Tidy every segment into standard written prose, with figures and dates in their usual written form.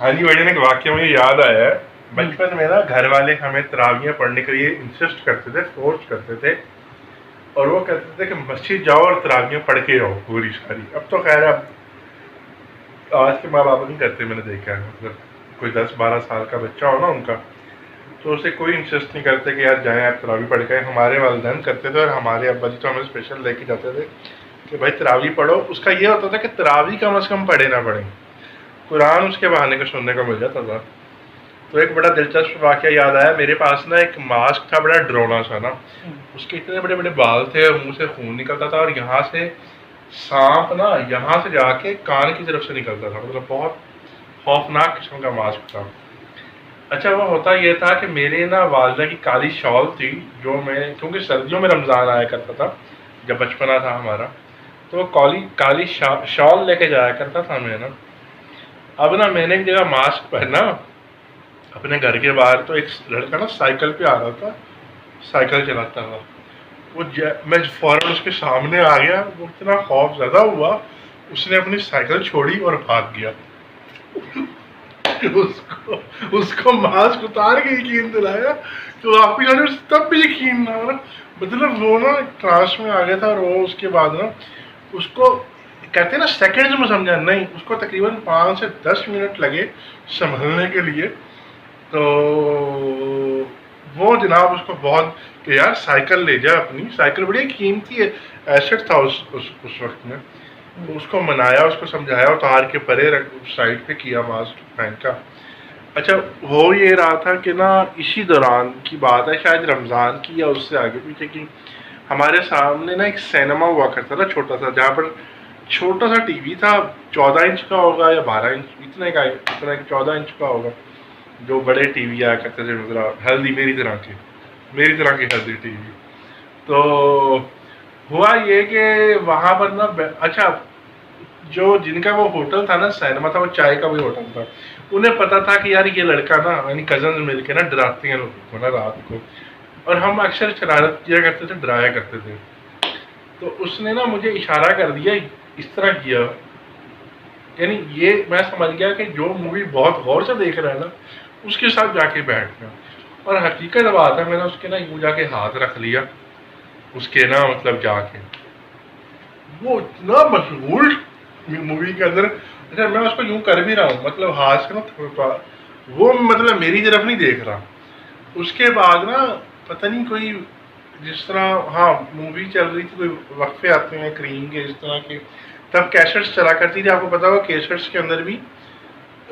ہاں جی بھائی، ایک واقعہ مجھے یاد آیا ہے. بچپن میں نا گھر والے ہمیں تراویحیں پڑھنے کے لیے انسسٹ کرتے تھے، فورس کرتے تھے، اور وہ کہتے تھے کہ مسجد جاؤ اور تراویحیں پڑھ کے آؤ پوری ساری. اب تو خیر اب آج کے ماں باپ نہیں کرتے، میں نے دیکھا ہے. مطلب کوئی 10-12 سال کا بچہ ہو نا ان کا، تو اسے کوئی انسسٹ نہیں کرتے کہ یار جائیں آپ تراویح پڑھ کے. ہمارے والدین کرتے تھے، اور ہمارے ابا جی تو ہمیں اسپیشل لے کے جاتے تھے کہ بھائی تراویح پڑھو. اس کا یہ ہوتا تھا کہ تراویح کم از کم پڑھے نہ پڑھیں، قرآن اس کے بہانے کا سننے کو مل جاتا تھا. تو ایک بڑا دلچسپ واقعہ یاد آیا. میرے پاس نا ایک ماسک تھا بڑا ڈرونا سا نا، اس کے اتنے بڑے بڑے بال تھے اور منہ سے خون نکلتا تھا، اور یہاں سے سانپ نا یہاں سے جا کے کان کی طرف سے نکلتا تھا. مطلب بہت خوفناک قسم کا ماسک تھا. اچھا وہ ہوتا یہ تھا کہ میرے نا والدہ کی کالی شال تھی، جو میں کیونکہ سردیوں میں رمضان آیا کرتا تھا جب بچپنا تھا ہمارا، تو وہ کالی شال لے کے جایا کرتا تھا میں نا. اب نا میں نے ایک جگہ ماسک پہنا اپنے گھر کے باہر، تو ایک لڑکا نا سائیکل پہ آ رہا تھا، سائیکل چلاتا ہوا. میں فوراً اس کے سامنے آ گیا. وہ اتنا خوف زدہ ہوا، اس نے اپنی سائیکل چھوڑی اور بھاگ گیا. اس کو ماسک اتار کے یقین دلایا تو آپ کو تب بھی یقین نہ ہو. مطلب وہ نا کلاس میں آ گیا تھا، اور وہ اس کے بعد نا اس کو کہتے ہیں نا سیکنڈز میں سمجھا نہیں، اس کو تقریباً 5 سے 10 منٹ لگے سنبھلنے کے لیے. تو وہ جناب اس کو بہت کہ یار سائیکل لے جا اپنی، سائیکل بڑی قیمتی ایسٹ تھا اس وقت میں. تو اس کو منایا، اس کو سمجھایا، اتار کے پرے سائڈ پہ کیا ماسک پہن کا. اچھا ہو یہ رہا تھا کہ نا اسی دوران کی بات ہے، شاید رمضان کی یا اس سے آگے پیچھے کی. ہمارے سامنے نا ایک سینما ہوا کرتا تھا چھوٹا سا، جہاں پر چھوٹا سا ٹی وی تھا، 14 انچ کا ہوگا یا 12 انچ، اتنا 14 انچ کا ہوگا. جو بڑے ٹی وی آیا کرتے تھے، مطلب ہیلدی میری طرح کے ہیلدی ٹی وی. تو ہوا یہ کہ وہاں پر نا اچھا جو جن کا وہ ہوٹل تھا نا سینما تھا، وہ چائے کا بھی ہوٹل تھا. انہیں پتا تھا کہ یار یہ لڑکا نا یعنی کزن مل کے نا ڈراتے ہیں لوگوں کو نا رات کو، اور ہم اکثر شرارت کیا کرتے تھے، ڈرایا کرتے تھے. تو اس نے نا مجھے اشارہ کر دیا، اس طرح کیا، یعنی یہ میں سمجھ گیا کہ جو مووی بہت غور سے دیکھ رہا ہے نا اس کے ساتھ جا کے بیٹھ گیا. اور حقیقت بات ہے، میں نے اس کے نا یوں جا کے ہاتھ رکھ لیا اس کے نا مطلب جا کے. وہ اتنا مشغول مووی کے اندر، اچھا میں اس کو یوں کر بھی رہا ہوں، مطلب ہاتھ سے نا وہ مطلب میری طرف نہیں دیکھ رہا. اس کے بعد نا پتہ نہیں کوئی جس طرح ہاں مووی چل رہی تھی، کوئی وقفے آتے ہیں کریم کے اس طرح کے، تب کیسٹس چلا کرتی تھی. آپ کو پتا ہوگا کیسٹس کے اندر بھی،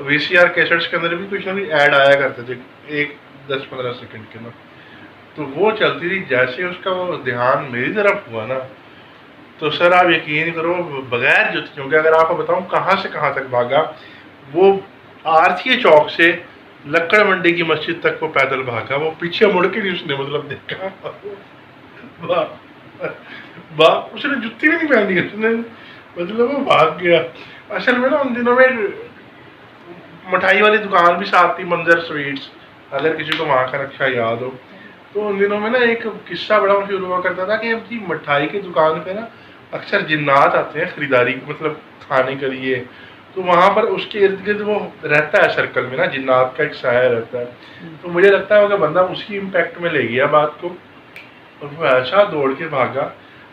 وی سی آر کیسٹس کے اندر بھی کچھ نہ کچھ ایڈ آیا کرتے تھے، ایک 10-15 سیکنڈ کے نا. تو وہ چلتی تھی. جیسے اس کا وہ دھیان میری طرف ہوا نا، تو سر آپ یقین کرو بغیر جوتیوں کے اگر آپ کو بتاؤں کہاں سے کہاں تک بھاگا. وہ آرتھی چوک سے لکڑ منڈی کی مسجد تک وہ پیدل بھاگا. وہ پیچھے مڑ کے نہیں اس نے مطلب دیکھا. اس نے جتی بھی نہیں پہنی، اس نے مطلب وہ بھاگ گیا. اصل میں نا ان دنوں میں مٹھائی والی دکان بھی ساتھ تھی، منظر سویٹس، اگر کسی کو وہاں کا نقشہ یاد ہو. تو ان دنوں میں نا ایک قصہ بڑا مشہور ہوا کرتا تھا کہ مٹھائی کی دکان پہ نا اکثر جنات آتے ہیں خریداری مطلب کھانے کے لیے. تو وہاں پر اس کے ارد گرد وہ رہتا ہے سرکل میں نا، جنات کا ایک سایہ رہتا ہے. تو مجھے لگتا ہے کہ بندہ اسی امپیکٹ میں لے گیا بات کو، اور وہ ایسا دوڑ کے بھاگا.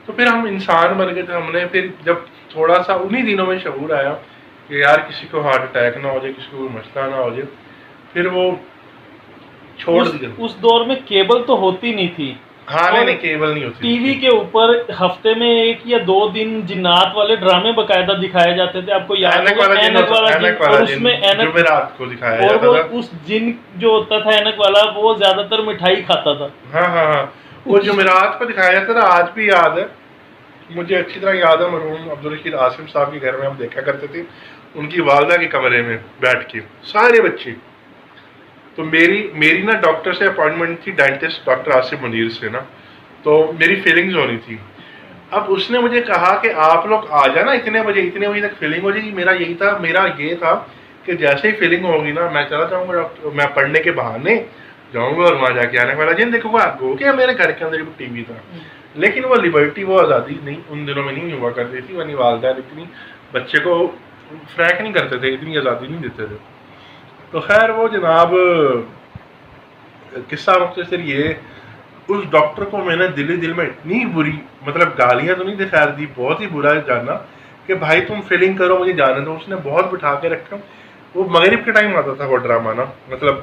تو پھر ہم انسان بن گئے تھے. ہم نے پھر جب تھوڑا سا انہی دنوں میں شعور آیا کہ یار کسی کو ہارٹ اٹیک نہ ہو جائے، کسی کو مسئلہ نہ ہو جائے، پھر وہ چھوڑ دیا. اس دور میں کیبل تو ہوتی نہیں تھی. ہاں نہیں کیبل نہیں ہوتی. ٹی وی کے اوپر ہفتے میں 1 یا 2 دن جنات والے ڈرامے باقاعدہ دکھائے جاتے تھے. آپ کو یاد ہوگا اینک والا جن، اور اس میں اینک جمعرات کو دکھایا اور جاتا وہ تھا. اس جن جو ہوتا تھا اینک والا وہ زیادہ تر مٹھائی کھاتا تھا. ہاں وہ جمعرات کو دکھایا جاتا تھا. آج بھی یاد ہے مجھے اچھی طرح یاد ہے. مرحوم عبدالرشید عاصم صاحب کے گھر میں ہم دیکھا کرتے تھے، ان کی والدہ کے کمرے میں بیٹھ کے سارے بچے. تو میری نا ڈاکٹر سے اپوائنٹمنٹ تھی، ڈینٹسٹ ڈاکٹر آصف منیر سے نا. تو میری فیلنگز ہونی تھی. اب اس نے مجھے کہا کہ آپ لوگ آ جانا اتنے بجے تک فیلنگ ہو جائے گی. میرا یہ تھا کہ جیسے ہی فیلنگ ہوگی نا میں چلا جاؤں گا ڈاکٹر، میں پڑھنے کے بہانے جاؤں گا اور وہاں جا کے آنے والا جن دیکھوں گا. گو کہ میرے گھر کے اندر بھی ٹی وی تھا، لیکن وہ لبرٹی، وہ آزادی نہیں ان دنوں میں نہیں ہوا کرتی تھی. یعنی والدین اتنی بچے کو فریک نہیں کرتے تھے، اتنی آزادی نہیں دیتے تھے. تو خیر وہ جناب قصہ مختصر یہ، اس ڈاکٹر کو میں نے دل میں اتنی بری مطلب گالیاں تو نہیں دی، خیر دی، بہت ہی برا جانا کہ بھائی تم فیلنگ کرو مجھے جانے دو. اس نے بہت بٹھا کے رکھا. وہ مغرب کے ٹائم آتا تھا وہ ڈرامہ نا، مطلب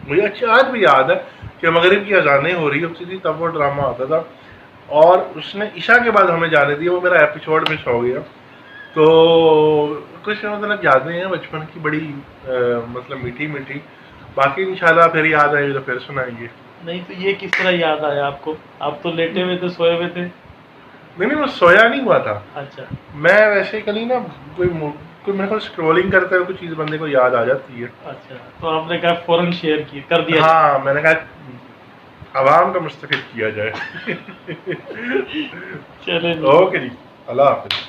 مجھے اچھا آج بھی یاد ہے کہ مغرب کی اذانیں ہو رہی ہوتی تھی تب وہ ڈرامہ آتا تھا. اور اس نے عشاء کے بعد ہمیں جانے دیا. وہ میرا ایپیسوڈ مس ہو گیا. تو کچھ مطلب یادیں ہیں بچپن کی بڑی مطلب میٹھی میٹھی. باقی انشاءاللہ پھر یاد آئے گی تو پھر سنائیں گے. نہیں تو یہ کس طرح یاد آیا آپ کو؟ آپ تو لیٹے ہوئے تھے، سوئے ہوئے تھے. نہیں میں سویا نہیں ہوا تھا. اچھا. میں ویسے کبھی نا کوئی میرے کو اسکرولنگ کرتے ہوئے کوئی چیز بندے کو یاد آ جاتی ہے. اچھا تو آپ نے کہا فوراً شیئر کر دیا. ہاں میں نے کہا عوام کا مستفید کیا جائے. چلیں اوکے جی، اللہ حافظ.